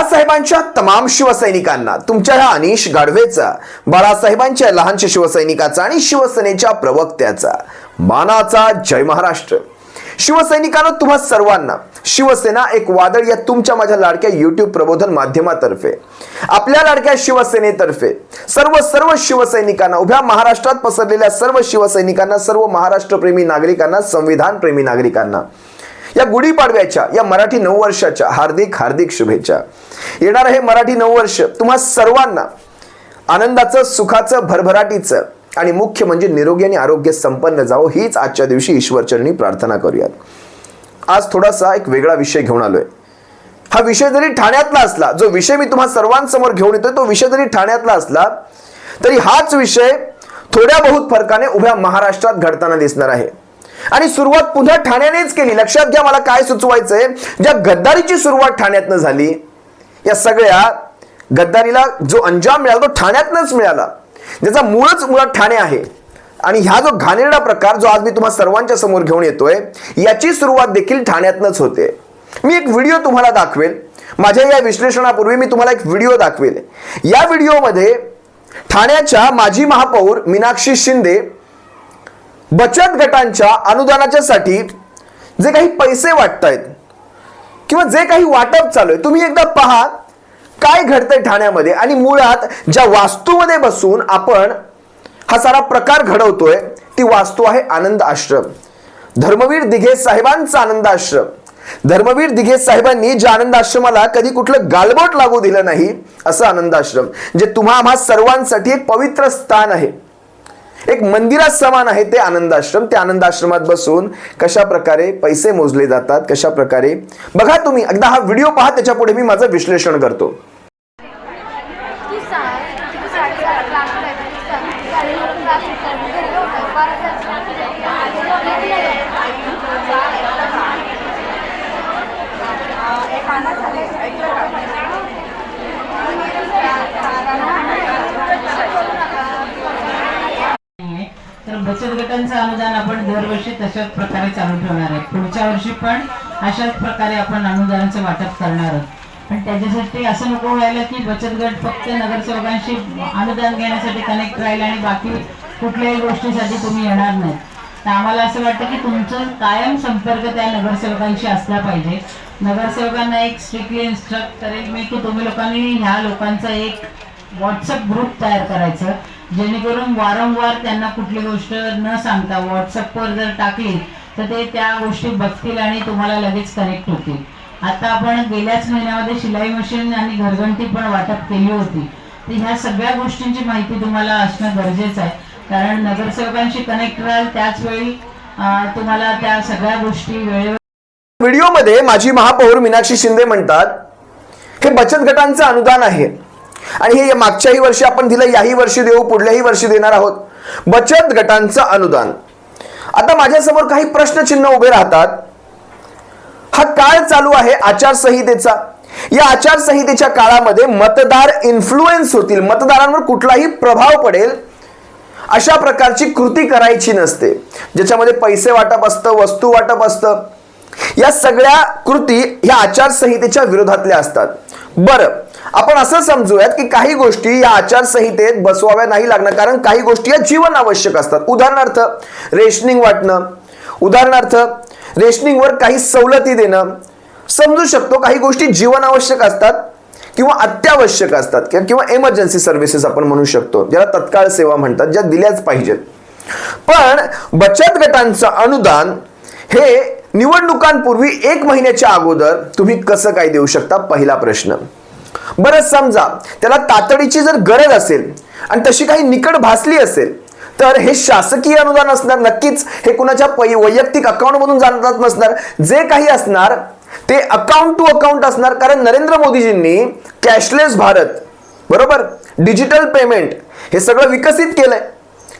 बाळासाहेबांच्या तमाम शिवसैनिकांना, तुमच्या ह्या अनिश गाढवेचा, बाळासाहेबांच्या लहानशा शिवसैनिकाचा आणि शिवसेनेच्या प्रवक्त्याचा मानाचा जय महाराष्ट्र. शिवसैनिकांनो, तुम्हा सर्वांना शिवसेना एक वादळ या तुमच्या माझ्या लाडक्या YouTube प्रबोधन माध्यमातर्फे, आपल्या लाडक्या शिवसेनेतर्फे सर्व शिवसैनिकांना, उभ्या महाराष्ट्रात पसरलेल्या सर्व शिवसैनिकांना, सर्व महाराष्ट्र प्रेमी नागरिकांना, संविधान प्रेमी नागरिकांना या गुढीपाडव्याच्या, या मराठी नववर्षाच्या हार्दिक हार्दिक शुभेच्छा. येणार हे मराठी नववर्ष तुम्हा सर्वांना आनंदाचं, सुखाचं, भरभराटीचं आणि मुख्य म्हणजे निरोगी आणि आरोग्य संपन्न जावो, हीच आजच्या दिवशी ईश्वरचरणी प्रार्थना करूयात. आज थोडासा एक वेगळा विषय घेऊन आलोय. हा विषय जरी ठाण्यातला असला, जो विषय मी तुम्हा सर्वांसमोर घेऊन येतोय तो विषय जरी ठाण्यातला असला तरी हाच विषय थोड्या बहुत फरकाने उभ्या महाराष्ट्रात घडताना दिसणार आहे. आणि सुरुवात पुन्हा ठाण्यानेच केली. लक्षात घ्या, मला काय सुचवायचंय, ज्या गद्दारीची सुरुवात ठाण्यातनं झाली, या सगळ्या गद्दारीला जो अंजाम मिळाला तो ठाण्यातनंच मिळाला, ज्याचा मुळात ठाणे आहे. आणि ह्या जो घाणेरडा प्रकार जो आज मी तुम्हा सर्वांच्या समोर घेऊन येतोय, याची सुरुवात देखील ठाण्यातनंच होते. मी एक व्हिडिओ तुम्हाला दाखवेल. माझ्या या विश्लेषणापूर्वी मी तुम्हाला एक व्हिडिओ दाखवेल. या व्हिडिओमध्ये ठाण्याच्या माजी महापौर मीनाक्षी शिंदे बचत गटांच्या अनुदानाच्या साठी जे काही पैसे वाटतायत किंवा जे काही वाटप चालू आहे, तुम्ही एकदा पहा काय घडतंय ठाण्यामध्ये. आणि मुळात ज्या वास्तूमध्ये बसून आपण हा सारा प्रकार घडवतोय ती वास्तू आहे आनंद आश्रम, धर्मवीर दिघे साहेबांचा आनंद आश्रम. धर्मवीर दिघे साहेबांनी ज्या आनंद आश्रमाला कधी कुठलं गालबोट लागू दिलं नाही, असं आनंद आश्रम जे तुम्हा आम्हा सर्वांसाठी एक पवित्र स्थान आहे, एक मंदिरात समान आहे ते आनंद आश्रम. त्या आनंद आश्रमात बसून कशा प्रकारे पैसे मोजले जातात, कशा प्रकारे, बघा तुम्ही एकदा हा व्हिडिओ पहा, त्याच्या पुढे मी माझं विश्लेषण करतो. तर बचत गटांचं अनुदान आपण दरवर्षी तशाच प्रकारे चालू ठेवणार आहे. पुढच्या वर्षी पण अशाच प्रकारे आपण अनुदानाचं वाटप करणार आहोत. पण त्याच्यासाठी असं नको व्हायला की बचत गट फक्त नगरसेवकांशी अनुदान घेण्यासाठी कनेक्ट राहील आणि बाकी कुठल्याही गोष्टीसाठी तुम्ही येणार नाही. तर आम्हाला असं वाटतं की तुमचं कायम संपर्क त्या नगरसेवकांशी असला पाहिजे. नगरसेवकांना एक स्ट्रिक्टली इन्स्ट्रक्ट करेल मी की तुम्ही लोकांनी ह्या लोकांचा एक व्हॉट्सअप ग्रुप तयार करायचं, जेणेकरून वारंवार त्यांना कुठली गोष्ट न सांगता व्हॉट्सअपवर जर टाकली तर ते त्या गोष्टी बघतील आणि तुम्हाला लगेच कनेक्ट होतील. आता आपण गेल्याच महिन्यामध्ये शिलाई मशीन आणि घरघंटी पण वाटप केली होती. तर ह्या सगळ्या गोष्टींची माहिती तुम्हाला असणं गरजेचं आहे, कारण नगरसेवकांशी कनेक्ट राहाल त्याच वेळी तुम्हाला त्या सगळ्या गोष्टी वेळेवर. व्हिडिओमध्ये माजी महापौर मीनाक्षी शिंदे म्हणतात हे बचत गटांचं अनुदान आहे आणि हे मागच्याही वर्षी आपण दिलं, याही वर्षी देऊ, पुढल्याही वर्षी देणार आहोत. बचत गटांचं अनुदान. आता माझ्यासमोर काही प्रश्नचिन्ह उभे राहतात. हा काळ चालू आहे आचारसंहितेचा. या आचारसंहितेच्या काळामध्ये मतदार इन्फ्लुएन्स होतील, मतदारांवर कुठलाही प्रभाव पडेल अशा प्रकारची कृती करायची नसते, ज्याच्यामध्ये पैसे वाटप असतं, वस्तू वाटप असतं. या सगळ्या कृती या आचारसंहितेच्या विरोधातल्या असतात. बरं, आपण असं समजूयात की काही गोष्टी या आचारसंहितेत बसवाव्या नाही लागणार, कारण काही गोष्टी या जीवन आवश्यक असतात. उदाहरणार्थ रेशनिंग वाटणं, उदाहरणार्थ रेशनिंगवर काही सवलती देणं, समजू शकतो. काही गोष्टी जीवन आवश्यक असतात किंवा अत्यावश्यक असतात किंवा इमर्जन्सी सर्व्हिसेस आपण म्हणू शकतो, ज्याला तत्काळ सेवा म्हणतात, ज्या दिल्याच पाहिजेत. पण बचत गटांचं अनुदान हे निवडणुकांपूर्वी 1 महिन्याच्या अगोदर तुम्ही कसं काय देऊ शकता, पहिला प्रश्न. बरं, समजा त्याला तातडीची जर गरज असेल आणि तशी काही निकड भासली असेल तर हे शासकीय अनुदान असणार. नक्कीच हे कुणाच्या वैयक्तिक अकाउंट मधून जाणत नसणार. जे काही असणार ते अकाउंट टू अकाउंट असणार, कारण नरेंद्र मोदीजींनी कॅशलेस भारत, बरोबर, डिजिटल पेमेंट हे सगळं विकसित केलंय.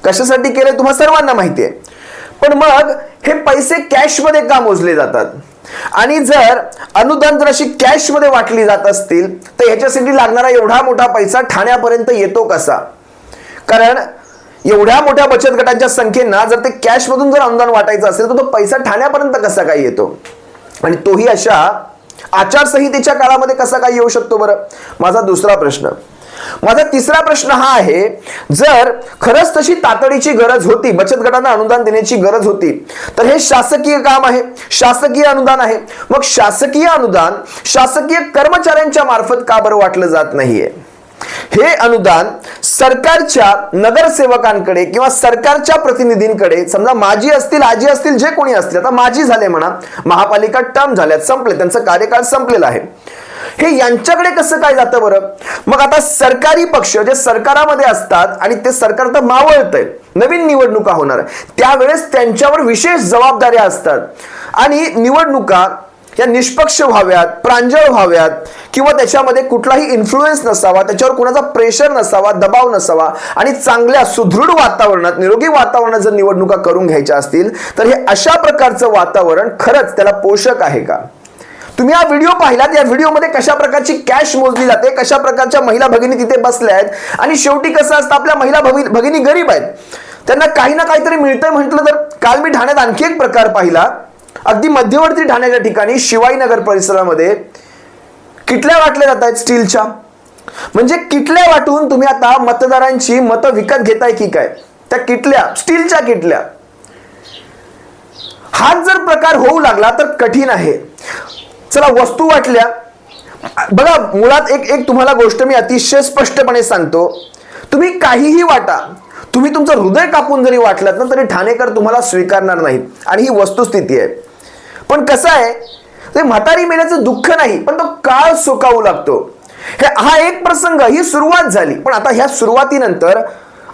कशासाठी केलंय तुम्हाला सर्वांना माहिती आहे. पण मग हे पैसे कॅश मध्ये का मोजले जातात? आणि जर अनुदान जर अशी कॅश मध्ये वाटली जात असतील तर ह्याच्यासाठी लागणारा एवढा मोठा पैसा ठाण्यापर्यंत येतो कसा? कारण एवढ्या मोठ्या बचत गटांच्या संख्येना जर ते कॅश मधून जर अनुदान वाटायचं असेल तर तो पैसा ठाण्यापर्यंत कसा काय येतो? आणि तोही अशा आचारसंहितेच्या काळामध्ये कसा काय येऊ शकतो बरं? माझा दुसरा प्रश्न. माझा तिसरा प्रश्न हा आहे, जर खरंच तशी तातडीची गरज होती, बचत गटांना अनुदान देण्याची गरज होती, तर हे शासकीय काम आहे, शासकीय अनुदान आहे, मग शासकीय अनुदान शासकीय कर्मचाऱ्यांच्या मार्फत का बरं वाटलं जात नाहीये? हे अनुदान सरकारच्या नगरसेवकांकडे किंवा सरकारच्या प्रतिनिधींकडे, समजा माजी असतील, आजी असतील, जे कोणी असतील, आता माजी झाले म्हणा, महापालिका टर्म झाल्यात, संपले, त्यांचा कार्यकाळ संपलेला आहे, हे यांच्याकडे कसं काय जातं बरं? मग आता सरकारी पक्ष जे सरकारामध्ये असतात आणि ते सरकार तर मावळतंय, नवीन निवडणुका होणार, त्यावेळेस त्यांच्यावर विशेष जबाबदाऱ्या असतात आणि निवडणुका या निष्पक्ष व्हाव्यात, प्रांजळ व्हाव्यात, किंवा त्याच्यामध्ये कुठलाही इन्फ्लुएन्स नसावा, त्याच्यावर कुणाचा प्रेशर नसावा, दबाव नसावा, आणि चांगल्या सुदृढ वातावरणात, निरोगी वातावरणात जर निवडणुका करून घ्यायच्या असतील तर हे अशा प्रकारचं वातावरण खरंच त्याला पोषक आहे का? तुम्ही हा व्हिडिओ पाहिलात, या व्हिडिओमध्ये कशा प्रकारची कॅश मोजली जाते, कशा प्रकारच्या महिला भगिनी तिथे बसल्या आहेत, आणि शेवटी कसं असतं, आपल्या महिला भगिनी गरीब आहेत, त्यांना काही ना काहीतरी मिळतंय म्हटलं तर. काल मी ठाण्यात आणखी एक प्रकार पाहिला, अगदी मध्यवर्ती ठाण्याच्या ठिकाणी शिवाईनगर परिसरामध्ये किटल्या वाटल्या जात आहेत स्टीलच्या. म्हणजे किटल्या वाटून तुम्ही आता मतदारांची मतं विकत घेताय की काय? त्या किटल्या, स्टीलच्या किटल्या. हाच जर प्रकार होऊ लागला तर कठीण आहे. चला, वस्तू वाटल्या. बघा, मुळात एक तुम्हाला गोष्ट मी अतिशय स्पष्टपणे सांगतो, तुम्ही काहीही वाटा, तुम्ही तुमचं हृदय कापून जरी वाटलात ना तरी ठाणेकर तुम्हाला स्वीकारणार नाहीत, आणि ही वस्तुस्थिती आहे. पण कसं आहे, ते म्हातारी मेल्याचं दुःख नाही, पण तो काळ सोकावू लागतो. हा एक प्रसंग, ही सुरुवात झाली, पण आता ह्या सुरुवातीनंतर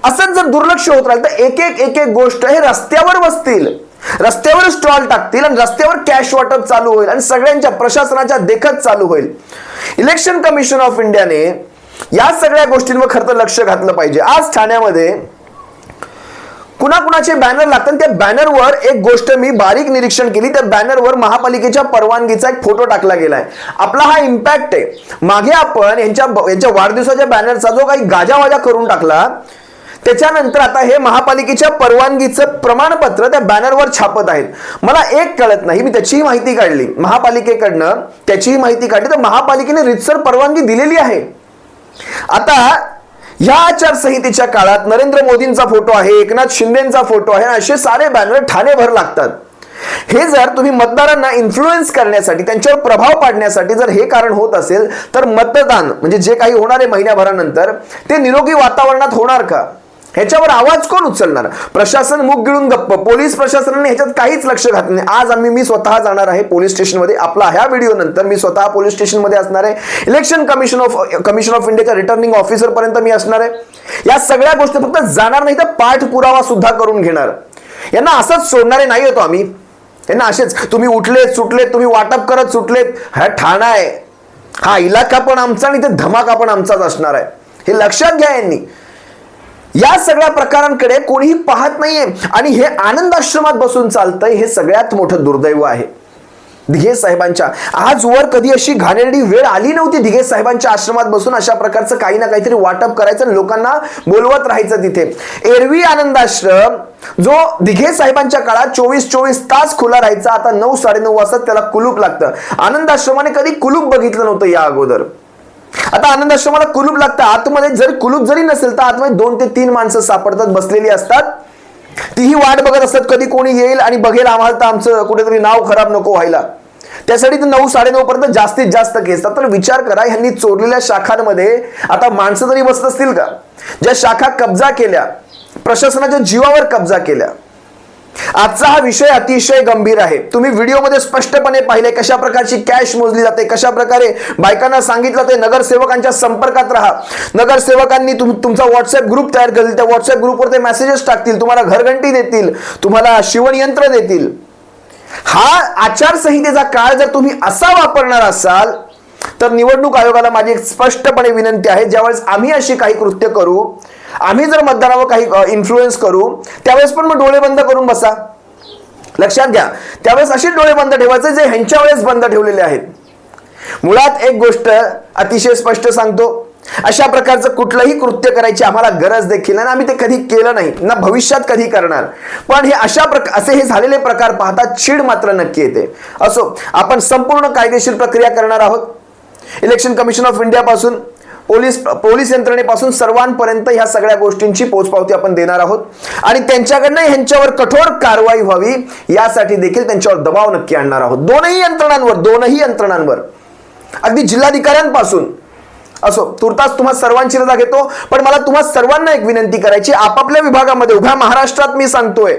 असंच जर दुर्लक्ष होत राहिलं तर एक एक गोष्ट हे रस्त्यावर बसतील, रस्त्यावर स्टॉल टाकतील, आणि रस्त्यावर कॅश वाटप चालू होईल, आणि सगळ्यांच्या प्रशासनाच्या देखत चालू होईल. इलेक्शन कमिशन ऑफ इंडियाने या सगळ्या गोष्टींवर खरं तर लक्ष घातलं पाहिजे. आज ठाण्यामध्ये कुणाकुणाचे बॅनर लागतात, त्या बॅनरवर एक गोष्ट मी बारीक निरीक्षण केली, त्या बॅनरवर महापालिकेच्या परवानगीचा एक फोटो टाकला गेलाय. आपला हा इम्पॅक्ट आहे. मागे आपण यांच्या वाढदिवसाच्या बॅनरचा जो काही गाजावाजा करून टाकला, त्याच्यानंतर आता हे महापालिकेच्या परवानगीचं प्रमाणपत्र त्या बॅनरवर छापत आहेत. मला एक कळत नाही, मी त्याचीही माहिती काढली महापालिकेकडनं, त्याचीही माहिती काढली, तर महापालिकेने रितसर परवानगी दिलेली आहे. आता या आचारसंहितेच्या काळात नरेंद्र मोदींचा फोटो आहे, एकनाथ शिंदेचा फोटो आहे, असे सारे बॅनर ठाणेभर लागतात. हे जर तुम्ही मतदारांना इन्फ्लुएन्स करण्यासाठी, त्यांच्यावर प्रभाव पाडण्यासाठी जर हे कारण होत असेल, तर मतदान म्हणजे जे काही होणार आहे महिन्याभरानंतर, ते निरोगी वातावरणात होणार का? ह्याच्यावर आवाज कोण उचलणार? प्रशासन मुख गिळून गप्प, पोलीस प्रशासनाने ह्याच्यात काहीच लक्ष घातलं नाही. आज मी स्वतः जाणार आहे पोलीस स्टेशनमध्ये. आपला ह्या व्हिडिओ नंतर मी स्वतः पोलीस स्टेशनमध्ये असणार आहे. इलेक्शन कमिशन ऑफ इंडियाच्या रिटर्निंग ऑफिसर पर्यंत मी असणार आहे. या सगळ्या गोष्टी फक्त जाणार नाही तर पाठपुरावा सुद्धा करून घेणार. यांना असंच सोडणारे नाही होतो आम्ही. यांना असेच तुम्ही उठलेत सुटलेत, तुम्ही वाटप करत सुटलेत, हा ठाणा आहे, हा इलाका पण आमचा आणि ते धमाका पण आमचाच असणार आहे, हे लक्षात घ्या. यांनी या सगळ्या प्रकारांकडे कोणीही पाहत नाहीये, आणि हे आनंद आश्रमात बसून चालतंय, हे सगळ्यात मोठं दुर्दैव आहे. दिघे साहेबांच्या आजवर कधी अशी घाणेरडी वेळ आली नव्हती. दिघे साहेबांच्या आश्रमात बसून अशा प्रकारचं काही ना काहीतरी वाटप करायचं आणि लोकांना बोलवत राहायचं तिथे. एरवी आनंद आश्रम जो दिघे साहेबांच्या काळात 24 तास खुला राहायचा, आता 9 साडेनऊ वाजता त्याला कुलूप लागतं. आनंद आश्रमाने कधी कुलूप बघितलं नव्हतं या अगोदर. आता आनंद आश्रमाला कुलूप लागतं. आतमध्ये जरी कुलूप जरी नसेल तर आतमध्ये 2 ते 3 माणसं सापडतात, बसलेली असतात. तीही वाट बघत असतात कधी कोणी येईल आणि बघेल, आम्हाला तर आमचं कुठेतरी नाव खराब नको व्हायला. त्यासाठी तर 9 साडेनऊ पर्यंत जास्तीत जास्त खेचतात. तर विचार करा, ह्यांनी चोरलेल्या शाखांमध्ये आता माणसं तरी बसत असतील का? ज्या शाखा कब्जा केल्या, प्रशासनाच्या जीवावर कब्जा केल्या. आजचा हा विषय अतिशय गंभीर आहे. तुम्ही व्हिडिओमध्ये स्पष्टपणे पाहिले कशा प्रकारची कॅश मोजली जाते, कशा प्रकारे बायकांना सांगितलं ते नगरसेवकांच्या संपर्कात राहा. नगरसेवकांनी तुमचा व्हॉट्सअप ग्रुप तयार केला, त्या व्हॉट्सअप ग्रुपवर ते मेसेजेस टाकतील, तुम्हाला घरघंटी देतील, तुम्हाला शिवणयंत्र देतील. हा आचारसंहितेचा काळ जर तुम्ही असा वापरणार असाल तर निवडणूक आयोगाला माझी एक स्पष्टपणे विनंती आहे, ज्यावेळेस आम्ही अशी काही कृत्य करू, आम्ही जर मतदारावर काही इन्फ्लुएन्स करू, त्यावेळेस पण मग डोळे बंद करून बसा. लक्षात घ्या, त्यावेळेस असे डोळे बंद ठेवायचे जे ह्यांच्या वेळेस बंद ठेवलेले आहेत. मुळात एक गोष्ट अतिशय स्पष्ट सांगतो, अशा प्रकारचं कुठलंही कृत्य करायची आम्हाला गरज देखील नाही, आम्ही ते कधी केलं नाही ना भविष्यात कधी करणार. पण हे असे हे झालेले प्रकार पाहता चीड मात्र नक्की येते. असो, आपण संपूर्ण कायदेशीर प्रक्रिया करणार आहोत. इलेक्शन कमिशन ऑफ इंडिया पासून पोलीस यंत्रणेपासून सर्वांपर्यंत ह्या सगळ्या गोष्टींची पोचपावती आपण देणार आहोत आणि त्यांच्याकडनं ह्यांच्यावर कठोर कारवाई व्हावी यासाठी देखील त्यांच्यावर दबाव नक्की आणणार आहोत. दोनही यंत्रणांवर अगदी जिल्हाधिकाऱ्यांपासून. असो, तुर्तास तुम्हा सर्वांची रजा घेतो, पण मला तुम्हा सर्वांना एक विनंती करायची, आपापल्या विभागामध्ये उभ्या महाराष्ट्रात मी सांगतोय,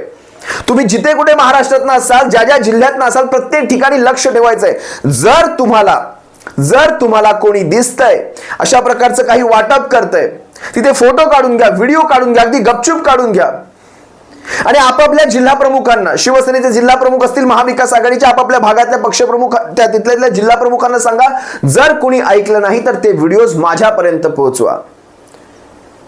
तुम्ही जिथे कुठे महाराष्ट्रात असाल, ज्या ज्या जिल्ह्यात असाल, प्रत्येक ठिकाणी लक्ष ठेवायचंय. जर तुम्हाला कोणी दिसतंय अशा प्रकारचं काही वाटप करतंय, तिथे फोटो काढून घ्या, व्हिडिओ काढून घ्या, अगदी गपचूप काढून घ्या आणि आपापल्या जिल्हा प्रमुखांना, शिवसेनेचे जिल्हा प्रमुख असतील, महाविकास आघाडीच्या आपापल्या भागातल्या पक्षप्रमुख, तिथल्या जिल्हा प्रमुखांना सांगा, जर कोणी ऐकलं नाही तर ते व्हिडिओज माझ्यापर्यंत पोहोचवा.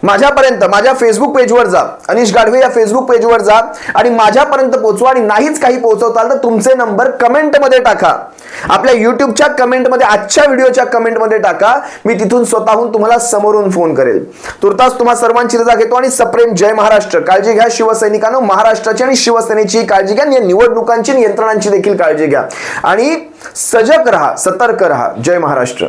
माझ्या फेसबुक पेजवर जा, अनिश गाढवे या फेसबुक पेजवर जा आणि माझ्यापर्यंत पोहोचवा. आणि नाहीच काही पोहोचवताल तर तुमचे नंबर कमेंटमध्ये टाका, आपल्या युट्यूबच्या कमेंटमध्ये, आजच्या व्हिडिओच्या कमेंटमध्ये टाका. मी तिथून स्वतःहून तुम्हाला समोरून फोन करेल. तुर्तास तुम्हा सर्वांची रजा घेतो आणि सप्रेम जय महाराष्ट्र. काळजी घ्या शिवसैनिकांनो, महाराष्ट्राची आणि शिवसेनेची काळजी घ्या, या निवडणुकांची यंत्रणांची देखील काळजी घ्या आणि सजग रहा, सतर्क रहा. जय महाराष्ट्र.